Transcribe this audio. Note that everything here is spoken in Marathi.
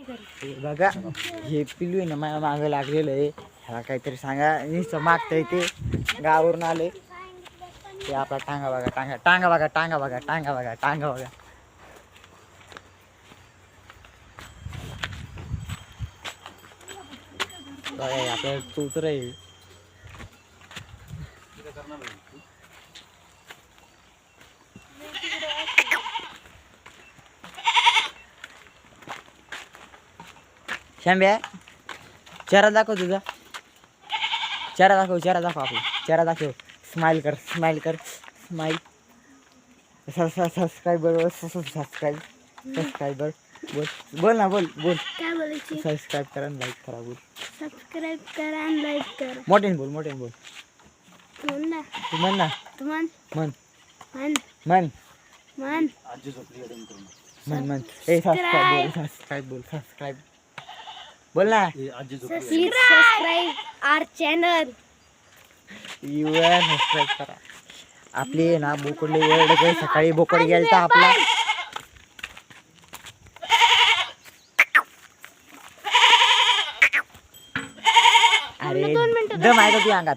हे बघा हे पिलू आहे ना माझ्या मागं लागलेलं आहे. ह्याला काहीतरी सांगा. नुसतं मागतंय ते गावावरून आले ते. आपला टांगा बघा, टांगा टांगा बघा, टांगा बघा, टांगा बघा, टांगा बघा. बघा आपल्याला चोतर आहे. शांब्या चेहरा दाखव तुझा. चेहरा दाखव, चेहरा दाखव, आपला चेहरा दाखव. स्माइल कर, स्माइल कर, स्माइल. Subscriber, subscribe, subscriber. बोल बोल ना, बोल बोल. काय बोलायची? सबस्क्राईब करा आणि लाईक करा. बोल सबस्क्राईब करा आणि लाईक करा. मोठ्याने बोल, मोठ्याने बोल. म्हण ना. तू म्हण ना. तू म्हण. म्हण म्हण. म्हण म्हण. म्हण म्हण. ए सबस्क्राईब बोल, सबस्क्राईब बोल, सबस्क्राईब बोल ना. Please subscribe our channel. Subscribe करा. आपली ना बोकडले एवढं काही सकाळी बोकड गेलता आपला. अरे दम आहे का तुझ्या अंगात?